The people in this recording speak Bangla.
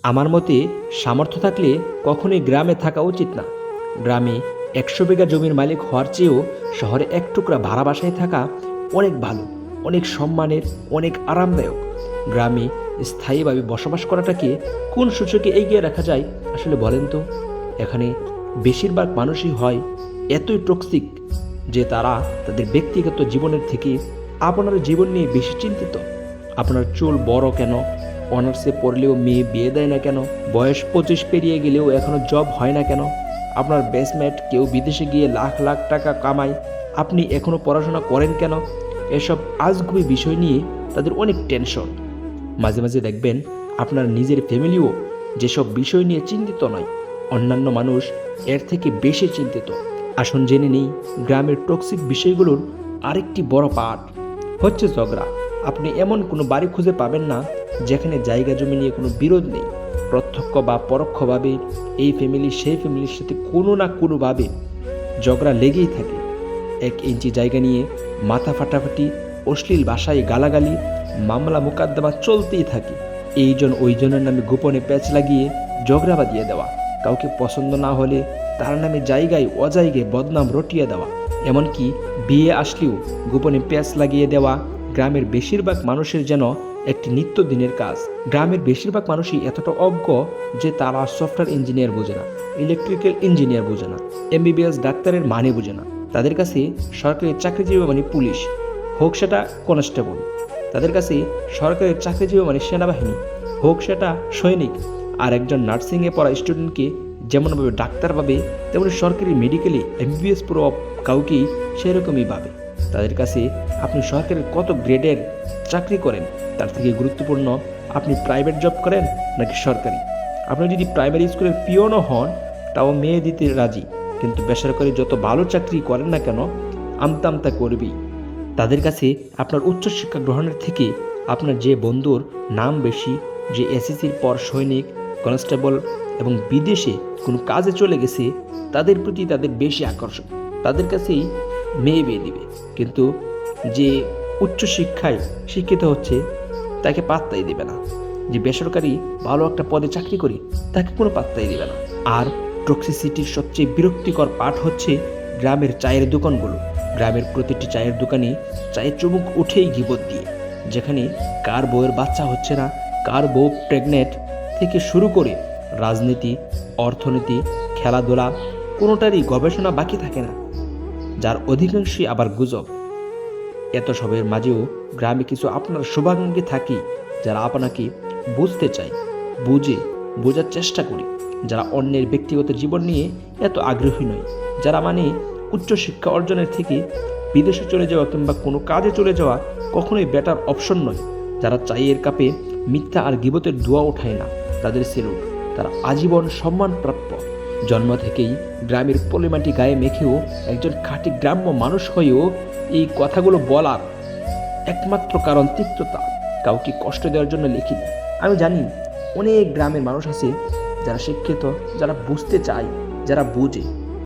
আমার মতে সামর্থ্য থাকলে কখনোই গ্রামে থাকা উচিত না। গ্রামে 100 বিঘা জমির মালিক হওয়ার চেয়েও শহরে এক টুকরা ভাড়া বাসায় থাকা অনেক ভালো, অনেক সম্মানের, অনেক আরামদায়ক। গ্রামে স্থায়ীভাবে বসবাস করাটাকে কোন সূচকে এগিয়ে রাখা যায় আসলে বলেন তো? এখানে বেশিরভাগ মানুষই হয় এতই টক্সিক যে তারা তাদের ব্যক্তিগত জীবনের থেকে আপনার জীবন নিয়ে বেশি চিন্তিত। আপনার চুল বড় কেন, অনার্সে পড়লেও মেয়ে বিয়ে দেয় না কেন, বয়স 25 পেরিয়ে গেলেও এখনও জব হয় না কেন, আপনার বেসমেট কেউ বিদেশে গিয়ে লাখ লাখ টাকা কামায়, আপনি এখনও পড়াশোনা করেন কেন, এসব আজগুবি বিষয় নিয়ে তাদের অনেক টেনশন। মাঝে মাঝে দেখবেন আপনার নিজের ফ্যামিলিও যেসব বিষয় নিয়ে চিন্তিত নয়, অন্যান্য মানুষ এর থেকে বেশি চিন্তিত। আসুন জেনে নিই গ্রামের টক্সিক বিষয়গুলোর আরেকটি বড় পার্ট হচ্ছে ঝগড়া। আপনি এমন কোনো বাড়ি খুঁজে পাবেন না যেখানে জায়গা জমি নিয়ে কোনো বিরোধ নেই। প্রত্যক্ষ বা পরোক্ষভাবে এই ফ্যামিলি সেই ফ্যামিলির সাথে কোনো না কোনোভাবে ঝগড়া লেগেই থাকে। 1 ইঞ্চি জায়গা নিয়ে মাথা ফাটাফাটি, অশ্লীল ভাষায় গালাগালি, মামলা মোকদ্দমা চলতেই থাকে। এইজন ওইজনের নামে গোপনে প্যাচ লাগিয়ে ঝগড়া বাঁধিয়ে দেওয়া, কাউকে পছন্দ না হলে তার নামে জায়গায় অজায়গায় বদনাম রটিয়ে দেওয়া, এমনকি বিয়ে আসলেও গোপনে প্যাচ লাগিয়ে দেওয়া গ্রামের বেশিরভাগ মানুষের যেন একটি নিত্যদিনের কাজ। গ্রামের বেশিরভাগ মানুষই এতটা অজ্ঞ যে তারা সফটওয়্যার ইঞ্জিনিয়ার বোঝে না, ইলেকট্রিক্যাল ইঞ্জিনিয়ার বোঝে না, এমবিবিএস ডাক্তারের মানে বোঝে না। তাদের কাছে সরকারি চাকরিজীবী মানে পুলিশ, হোক সেটা কনস্টেবল। তাদের কাছে সরকারি চাকরিজীবী মানে সেনাবাহিনী, হোক সেটা সৈনিক। আর একজন নার্সিংয়ে পড়া স্টুডেন্টকে যেমনভাবে ডাক্তার পাবে, তেমনি সরকারি মেডিকেলে এমবিবিএস পুরো কাউকেই সেরকমই পাবে। তাদের কাছে আপনি সরকারের কত গ্রেডের চাকরি করেন তার থেকে গুরুত্বপূর্ণ আপনি প্রাইভেট জব করেন নাকি সরকারি। আপনি যদি প্রাইমারি স্কুলের পিওনও হন তাও মেয়ে দিতে রাজি, কিন্তু বেসরকারি যত ভালো চাকরি করেন না কেন আমতা আমতা করবেই। তাদের কাছে আপনার উচ্চশিক্ষা গ্রহণের থেকে আপনার যে বন্ধুর নাম বেশি, যে এসএসসির পর সৈনিক, কনস্টেবল এবং বিদেশে কোনো কাজে চলে গেছে, তাদের প্রতি তাদের বেশি আকর্ষণ। তাদের কাছেই মেয়ে বিয়ে দিবে। কিন্তু যে উচ্চশিক্ষায় শিক্ষিত হচ্ছে তাকে পাত্তাই দিবে না। যে বেসরকারি ভালো একটা পদে চাকরি করি তাকে কোনো পাত্তাই দিবে না। আর টক্সিসিটির সবচেয়ে বিরক্তিকর পার্ট হচ্ছে গ্রামের চায়ের দোকানগুলো। গ্রামের প্রতিটি চায়ের দোকানে চায়ের চুমুক উঠেই গিবত দিয়ে, যেখানে কার বউয়ের বাচ্চা হচ্ছে না, কার বউ প্রেগনেন্ট থেকে শুরু করে রাজনীতি, অর্থনীতি, খেলাধুলা, কোনোটারই গবেষণা বাকি থাকে না, যার অধিকাংশই আবার গুজব। এত সবের মাঝেও গ্রামে কিছু আপনার শুভাকাঙ্ক্ষী থাকি যারা আপনাকে বুঝতে চায়, বোঝার চেষ্টা করি, যারা অন্যের ব্যক্তিগত জীবন নিয়ে এত আগ্রহী নয়, যারা মানে উচ্চশিক্ষা অর্জনের থেকে বিদেশে চলে যাওয়া কিংবা কোনো কাজে চলে যাওয়া কখনোই বেটার অপশন নয়, যারা চায়ের কাপে মিথ্যা আর গিবতের ধোঁয়া ওঠায় না, তাদের সেলুট। তারা আজীবন সম্মানপ্রাপ্য। জন্ম থেকেই গ্রামের পলিমাটি গায়ে মেখেও একজন খাঁটি গ্রাম্য মানুষ হয়েও এই কথাগুলো বলার একমাত্র কারণ তিক্ততা। কাউকে কষ্ট দেওয়ার জন্য লিখিনি। আমি জানি অনেক গ্রামের মানুষ আছে যারা শিক্ষিত, যারা বুঝতে চায়, যারা বোঝে,